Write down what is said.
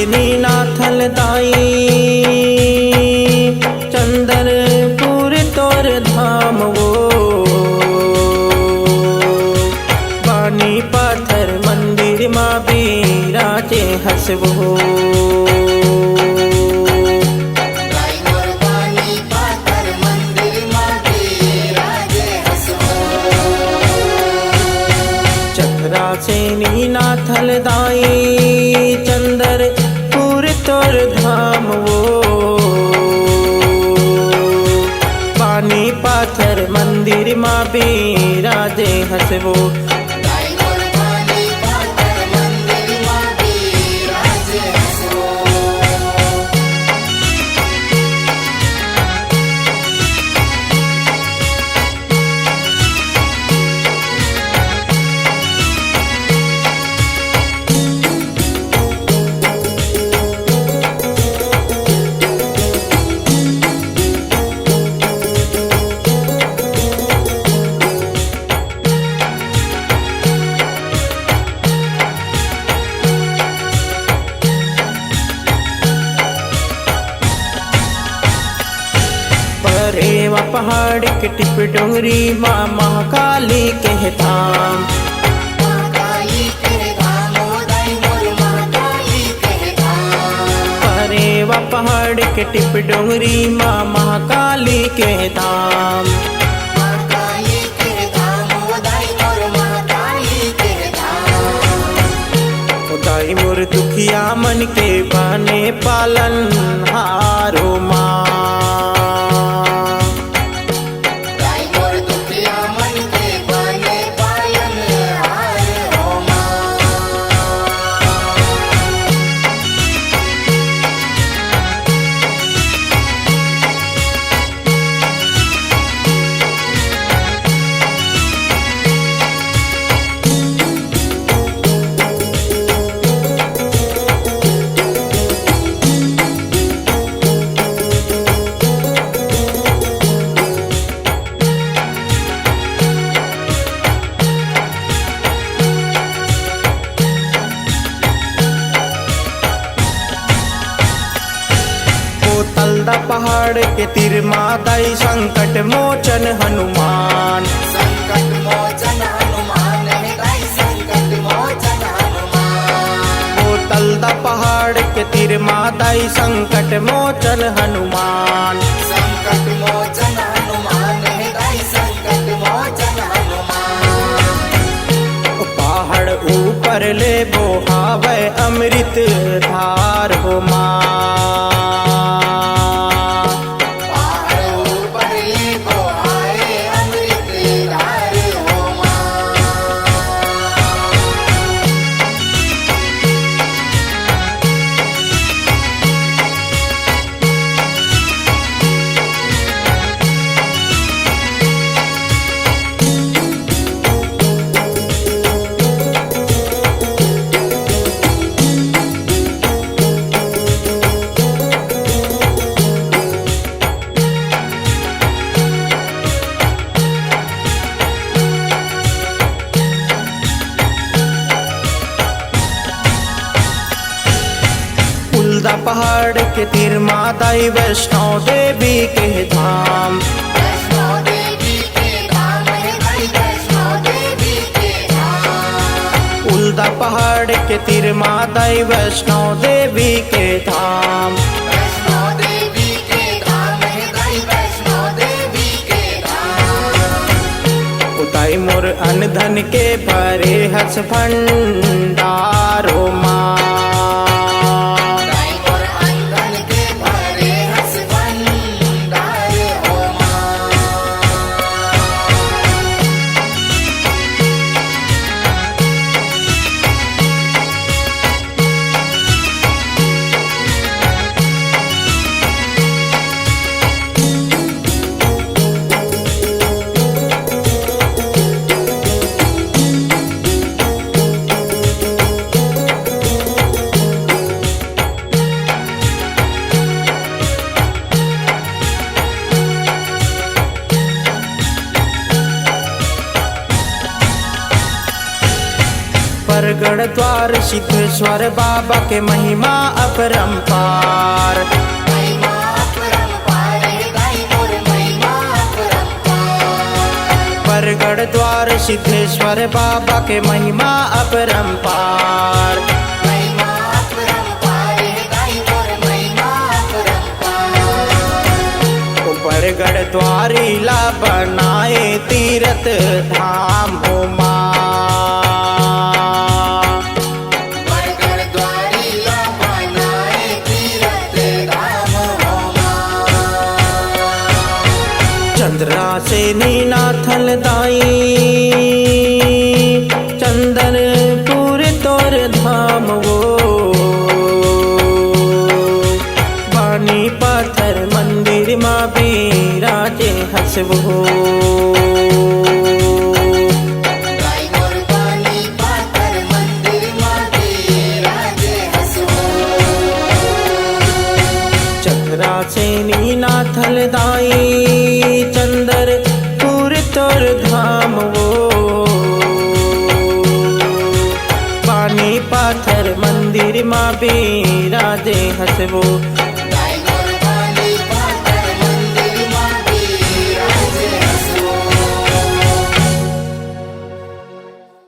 नाथल दाई चंदरपुर तोर धाम वो बानी पाथर मंदिर माँ बिराजे हसबो नाथल दाई चंदरपुर तोर धाम वो पानी पाथर मंदिर माँ बिराजे हसबो रेवा पहाड़ के टिप डोंगरी माँ महाकाली के धाम रेवा पहाड़ के टिप डोंगरी माँ महाकाली के धाम उदाई मोर दुखिया मन के बने पालन हारो माँ पहाड़ के तीर माताई संकट मोचन हनुमान संकट मोचन हनुमान संकट मोचन हनुमान ओ तलदा पहाड़ के तीर माताई संकट मोचन हनुमान संकट मोचन हनुमान संकट मोचन हनुमान पहाड़ ऊपर ले बोहावे अमृत धार हो माँ पहाड़ के तीर माताई वैष्णो देवी के धाम वैष्णो देवी के धाम वैष्णो देवी के धाम उल्दा पहाड़ के तीर माताई वैष्णो देवी के धाम वैष्णो देवी के धाम वैष्णो देवी के धाम उताई मोर अन धन के भरे हस भंडारो माँ परगढ़ द्वार सिद्धेश्वर बाबा के महिमा अपरंपार। महिमा अपरंपार गाई मोर महिमा अपरंपार। परगढ़ द्वार सिद्धेश्वर बाबा के महिमा अपरंपार। महिमा अपरंपार गाई मोर महिमा अपरंपार। परगढ़ द्वारीला बनाए तीरथ धाम हो माँ। परगढ़ द्वारीला बनाए तीरथ धाम हो माँ। चंद्रा से नीनाथल दाई चंदनपुर तोर धाम वो। बानी पाथर मंदिर माँ बिराजे हसबो। गाई मोर बानी पाथर मंदिर माँ बिराजे हसबो। चंद्रा से नीनाथल दाई चंदरपुर तोर धाम वो। पानी पाथर मंदिर माँ बिराजे हसबो।